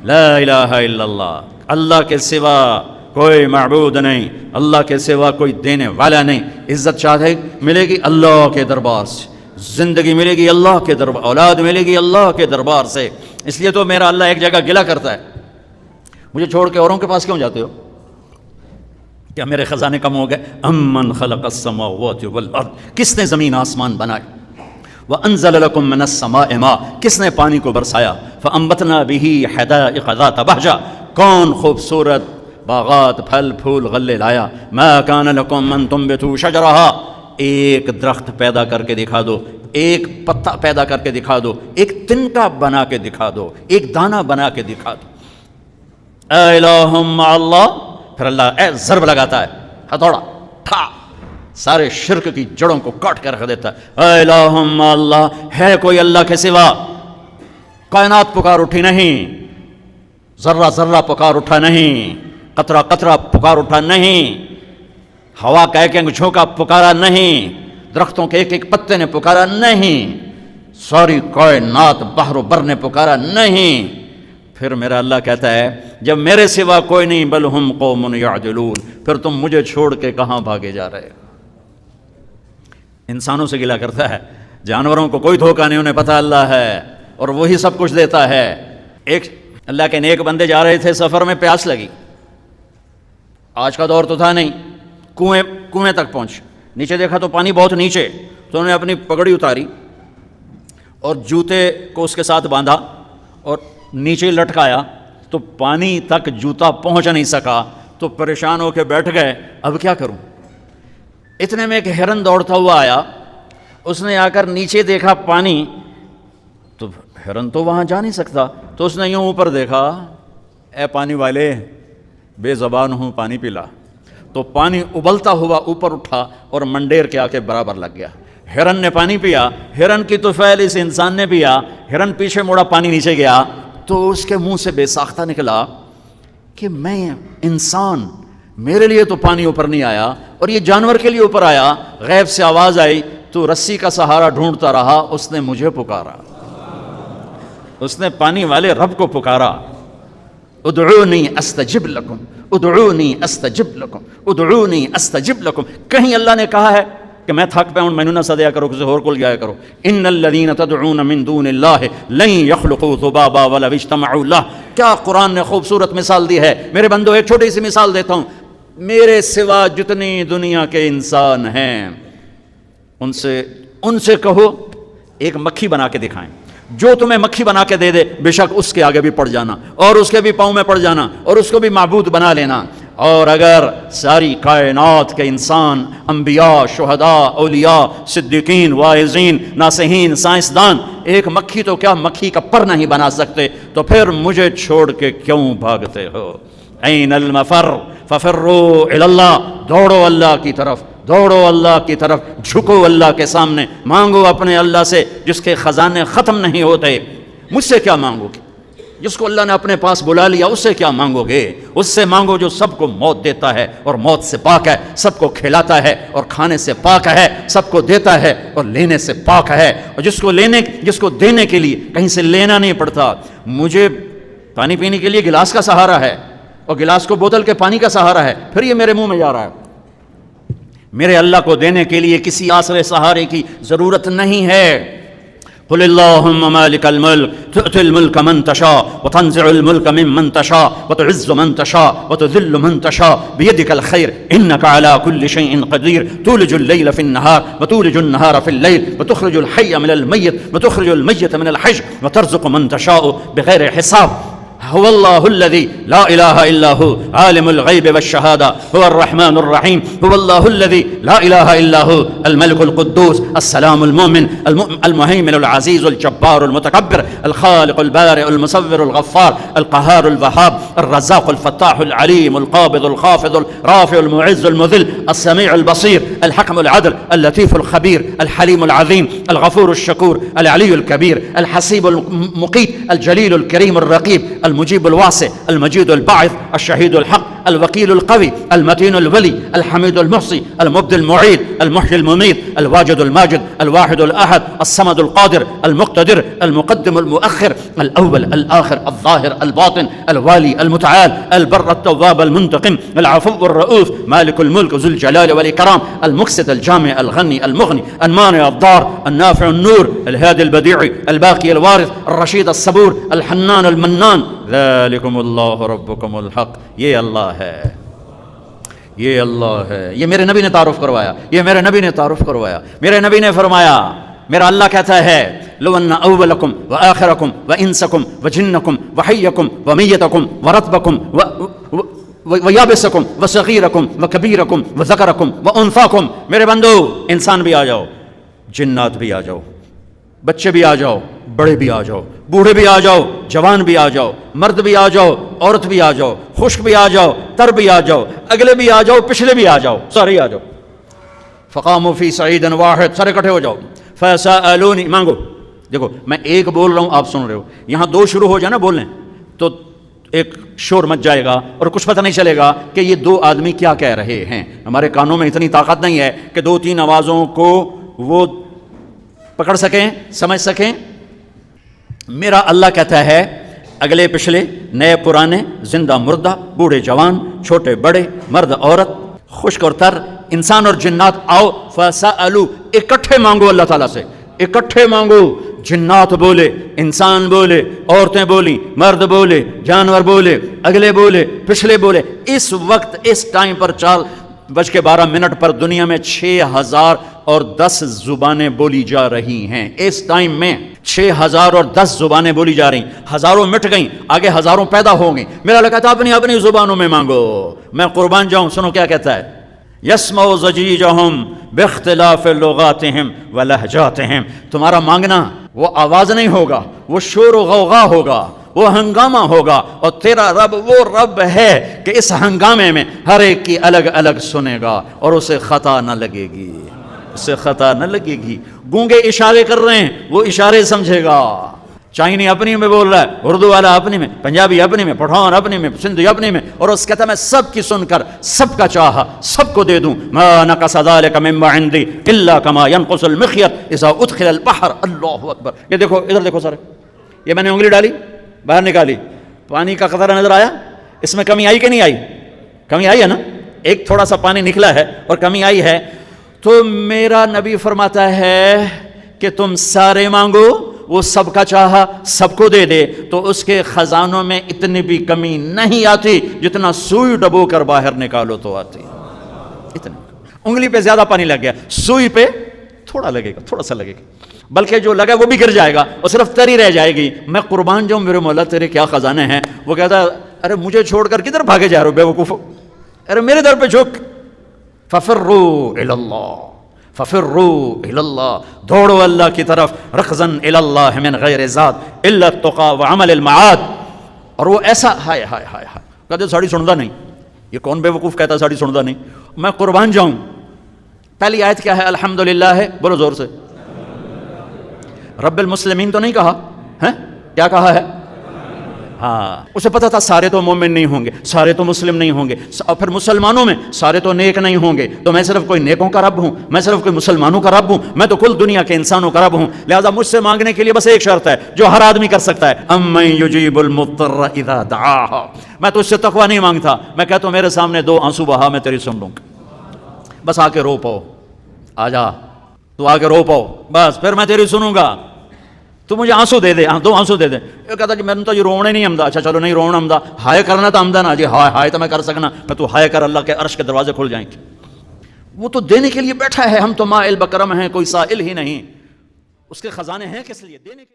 لا الہ الا اللہ، اللہ کے سوا کوئی معبود نہیں، اللہ کے سوا کوئی دینے والا نہیں۔ عزت چاہے ملے گی اللہ کے دربار سے، زندگی ملے گی اللہ کے دربار، اولاد ملے گی اللہ کے دربار سے۔ اس لیے تو میرا اللہ ایک جگہ گلہ کرتا ہے، مجھے چھوڑ کے اوروں کے پاس کیوں جاتے ہو؟ کیا میرے خزانے کم ہو گئے؟ امن خلق السماوات والارض، کس نے زمین آسمان بنائے؟ وانزل لکم من السماء ماء، کس نے پانی کو برسایا؟ فانبتنا به حدائق ذات بہجہ، کون خوبصورت باغات پھل پھول غلے لایا۔ ما کان لکم ان تنبتوا شجرہا، ایک درخت پیدا کر کے دکھا دو، ایک پتا پیدا کر کے دکھا دو، ایک تنکا بنا کے دکھا دو، ایک دانہ بنا کے دکھا دو۔ اے الہ مع اللہ، پھر اللہ ضرب لگاتا ہے، ہتھوڑا ٹھا، سارے شرک کی جڑوں کو کاٹ کر رکھ دیتا ہے۔ اے الہ مع اللہ، ہے کوئی اللہ کے سوا؟ کائنات پکار اٹھی نہیں، ذرہ ذرہ پکار اٹھا نہیں، قطرہ قطرہ پکار اٹھا نہیں، ہوا کا ایک ایک جھونکا پکارا نہیں، درختوں کے ایک ایک پتے نے پکارا نہیں، ساری کائنات بحر و بر نے پکارا نہیں۔ پھر میرا اللہ کہتا ہے جب میرے سوا کوئی نہیں، بل ہم قوم یعدلون، پھر تم مجھے چھوڑ کے کہاں بھاگے جا رہے؟ انسانوں سے گلہ کرتا ہے، جانوروں کو کوئی دھوکہ نہیں، انہیں پتہ اللہ ہے اور وہی سب کچھ دیتا ہے۔ ایک اللہ کے نیک بندے جا رہے تھے، سفر میں پیاس لگی، آج کا دور تو تھا نہیں، کنویں تک پہنچ، نیچے دیکھا تو پانی بہت نیچے، تو انہوں نے اپنی پگڑی اتاری اور جوتے کو اس کے ساتھ باندھا اور نیچے لٹکایا، تو پانی تک جوتا پہنچ نہیں سکا، تو پریشان ہو کے بیٹھ گئے، اب کیا کروں؟ اتنے میں ایک ہرن دوڑتا ہوا آیا، اس نے آ کر نیچے دیکھا پانی، تو ہرن تو وہاں جا نہیں سکتا، تو اس نے یوں اوپر دیکھا، اے پانی والے بے زبان ہوں، پانی پلا۔ تو پانی ابلتا ہوا اوپر اٹھا اور منڈیر کے آ کے برابر لگ گیا۔ ہرن نے پانی پیا، ہرن کی طفیل اس انسان نے پیا، ہرن پیچھے مڑا، پانی نیچے گیا، تو اس کے منہ سے بے ساختہ نکلا کہ میں انسان، میرے لیے تو پانی اوپر نہیں آیا اور یہ جانور کے لیے اوپر آیا۔ غیب سے آواز آئی، تو رسی کا سہارا ڈھونڈتا رہا، اس نے مجھے پکارا، اس نے پانی والے رب کو پکارا۔ ادعونی استجب لکم، ادعونی استجب لکم، ادعونی استجب لکم۔ کہیں اللہ نے کہا ہے کہ میں تھک پہ ہوں، مینوں نہ سدیا کرو، کسی اور کو جایا کرو؟ ان الذین تدعون من دون اللہ لن یخلقوا ذبابا ولو اجتمعوا لہ۔ کیا قرآن نے خوبصورت مثال دی ہے۔ میرے بندو ایک چھوٹی سی مثال دیتا ہوں، میرے سوا جتنی دنیا کے انسان ہیں ان سے کہو ایک مکھی بنا کے دکھائیں، جو تمہیں مکھی بنا کے دے دے بے شک اس کے آگے بھی پڑ جانا اور اس کے بھی پاؤں میں پڑ جانا اور اس کو بھی معبود بنا لینا۔ اور اگر ساری کائنات کے انسان، انبیاء، شہداء، اولیاء، صدیقین، واعظین، ناصحین، سائنسدان ایک مکھی تو کیا مکھی کا پر نہیں بنا سکتے، تو پھر مجھے چھوڑ کے کیوں بھاگتے ہو؟ این المفر ففروا الی اللہ، دوڑو اللہ کی طرف، دوڑو اللہ کی طرف، جھکو اللہ کے سامنے، مانگو اپنے اللہ سے جس کے خزانے ختم نہیں ہوتے۔ مجھ سے کیا مانگو گے؟ جس کو اللہ نے اپنے پاس بلا لیا اس سے کیا مانگو گے؟ اس سے مانگو جو سب کو موت دیتا ہے اور موت سے پاک ہے، سب کو کھلاتا ہے اور کھانے سے پاک ہے، سب کو دیتا ہے اور لینے سے پاک ہے، اور جس کو دینے کے لیے کہیں سے لینا نہیں پڑتا۔ مجھے پانی پینے کے لیے گلاس کا سہارا ہے اور گلاس کو بوتل کے پانی کا سہارا ہے، پھر یہ میرے منہ میں جا رہا ہے۔ میرے اللہ کو دینے کے لیے کسی آسرے سہارے کی ضرورت نہیں ہے۔ قل اللہم مالک الملک تؤتی الملک من تشاء وتنزع الملک ممن تشاء وتعز من تشاء وتذل من تشاء بیدک الخیر انک علی کل شیء قدیر تولج اللیل فی النہار وتولج النہار فی اللیل وتخرج الحی من المیت وتخرج المیت من الحی وترزق من تشاء بغیر حساب۔ هو الله الذي لا إله إلا هو عالم الغيب والشهادة هو الرحمن الرحيم هو الله الذي لا إله إلا هو الملك القدوس السلام المؤمن المهيمن العزيز الجبار المتكبر الخالق البارئ المصور الغفار القهار الوهاب الرزاق الفتاح العليم القابض الخافض الرافع المعز المذل السميع البصير الحكم العدل اللطيف الخبير الحليم العظيم الغفور الشكور العلي الكبير الحسيب المقيت الجليل الكريم الرقيب المجيب الواسع المجيد الباعث الشهيد الحق الوكيل القوي المتين الولي الحميد المحصي المبدي المعيد المحيي المميت الواجد الماجد الواحد الأحد الصمد القادر المقتدر المقدم المؤخر الأول الآخر الظاهر الباطن الوالي المتعال البر التواب المنتقم العفو الرؤوف مالك الملك ذو الجلال والإكرام المقسط الجامع الغني المغني المانع الضار النافع النور الهادي البديع الباقي الوارث الرشيد الصبور الحنان المنان ذلكم اللہ ربکم الحق. یہ اللہ ہے، یہ اللہ ہے. یہ میرے نبی نے تعارف کروایا، یہ میرے نبی نے تعارف کروایا. میرے نبی نے فرمایا، میرا اللہ کہتا ہے لو ان اولکم وآخرکم وانسکم وجنکم وحیکم ومیتکم ورطبکم ویابسکم وصغیرکم وکبیرکم وذکرکم وانثاکم. میرے بندو، انسان بھی آ جاؤ، جنات بھی آ جاؤ، بچے بھی آ جاؤ، بڑے بھی آ جاؤ، بوڑھے بھی آ جاؤ، جوان بھی آ جاؤ، مرد بھی آ جاؤ، عورت بھی آ جاؤ، خشک بھی آ جاؤ، تر بھی آ جاؤ، اگلے بھی آ جاؤ، پچھلے بھی آ جاؤ، سارے آ جاؤ. فقاموا فی صعید واحد، سارے اکٹھے ہو جاؤ. فسألونی، مانگو. دیکھو میں ایک بول رہا ہوں، آپ سن رہے ہو. یہاں دو شروع ہو جائے نا بولنے تو ایک شور مچ جائے گا اور کچھ پتہ نہیں چلے گا کہ یہ دو آدمی کیا کہہ رہے ہیں. ہمارے کانوں میں اتنی طاقت نہیں ہے کہ دو تین آوازوں کو وہ پکڑ سکیں، سمجھ سکیں. میرا اللہ کہتا ہے اگلے پچھلے، نئے پرانے، زندہ مردہ، بوڑھے جوان، چھوٹے بڑے، مرد عورت، خشک اور تر، انسان اور جنات آؤ. فسألو، اکٹھے مانگو اللہ تعالیٰ سے، اکٹھے مانگو. جنات بولے، انسان بولے، عورتیں بولی، مرد بولے، جانور بولے، اگلے بولے، پچھلے بولے. اس وقت اس ٹائم پر 4:12 پر دنیا میں 6010 زبانیں بولی جا رہی ہیں. اس ٹائم میں 6010 زبانیں بولی جا رہی. ہزاروں مٹ گئیں، آگے ہزاروں پیدا ہوں گی. میرا اللہ کہتا ہے اپنی اپنی زبانوں میں مانگو. میں قربان جاؤں، سنو کیا کہتا ہے. یسمع ضجیجہم باختلاف لغاتہم ولہجاتہم. تمہارا مانگنا وہ آواز نہیں ہوگا، وہ شور و غوغا ہوگا، وہ ہنگامہ ہوگا. اور تیرا رب وہ رب ہے کہ اس ہنگامے میں ہر ایک کی الگ الگ سنے گا اور اسے خطا نہ لگے گی، اسے خطا نہ لگے گی. گونگے اشارے کر رہے ہیں، وہ اشارے سمجھے گا. چائنی اپنی میں بول رہا ہے، اردو والا اپنی میں، پنجابی اپنی میں، پٹھان اپنی میں، سندھی اپنی میں. اور اس کہتا ہے میں سب کی سن کر سب کا چاہا سب کو دے دوں. ما نقص ذلك مما عندي الا كما ينقص المخيط اذا ادخل البحر. اللہ اکبر. یہ دیکھو، ادھر دیکھو سارے، یہ میں نے انگلی ڈالی، باہر نکالی، پانی کا قطرہ نظر آیا. اس میں کمی آئی کہ نہیں آئی؟ کمی آئی ہے نا. ایک تھوڑا سا پانی نکلا ہے اور کمی آئی ہے. تو میرا نبی فرماتا ہے کہ تم سارے مانگو، وہ سب کا چاہا سب کو دے دے. تو اس کے خزانوں میں اتنی بھی کمی نہیں آتی جتنا سوئی ڈبو کر باہر نکالو تو آتی. اتنی انگلی پہ زیادہ پانی لگ گیا، سوئی پہ تھوڑا لگے گا، تھوڑا سا لگے گا، بلکہ جو لگا وہ بھی گر جائے گا اور صرف تری رہ جائے گی. میں قربان جاؤں میرے مولا تیرے کیا خزانے ہیں. وہ کہتا ہے ارے مجھے چھوڑ کر کدھر بھاگے جا رہے ہو بے وقوف، ارے میرے در پہ جھک. ففروا الی اللہ، ففروا الی اللہ، دوڑو اللہ کی طرف. رکضا الی اللہ من غیر ذات الا التقى وعمل المعاد. اور وہ ایسا ہائے ہائے ہائے ہائے کہتے ساڑی سندا نہیں. یہ کون بے وقوف کہتا ساڑی سندا نہیں. میں قربان جاؤں. پہلی آیت کیا ہے؟ الحمدللہ ہے، بولو زور سے. رب المسلمین تو نہیں کہا ہے، کیا کہا ہے؟ ہاں، اسے پتا تھا سارے تو مومن نہیں ہوں گے، سارے تو مسلم نہیں ہوں گے، اور پھر مسلمانوں میں سارے تو نیک نہیں ہوں گے. تو میں صرف کوئی نیکوں کا رب ہوں، میں صرف کوئی مسلمانوں کا رب ہوں، میں تو کل دنیا کے انسانوں کا رب ہوں. لہذا مجھ سے مانگنے کے لیے بس ایک شرط ہے جو ہر آدمی کر سکتا ہے. امن یجیب المضطر اذا دعاہ. میں تو اس سے تقوی نہیں مانگتا، میں کہتا ہوں میرے سامنے 2 آنسو بہا، میں تیری سن لوں گا. بس آ کے رو پاؤ، آ جا تو آ کے رو پاؤ، بس پھر میں تیری سنوں گا. تو مجھے آنسو دے دے، 2 آنسو دے دے. یہ کہتا کہ میں نے تو یہ رونے نہیں آمدہ. اچھا چلو نہیں رونا آمدہ، ہائے کرنا تو آمدہ نا جی. ہائے ہائے تو میں کر سکنا، میں تو ہائے کر، اللہ کے عرش کے دروازے کھل جائیں گے. وہ تو دینے کے لیے بیٹھا ہے. ہم تو مائل بکرم ہیں، کوئی سائل ہی نہیں. اس کے خزانے ہیں کس لیے؟ دینے کے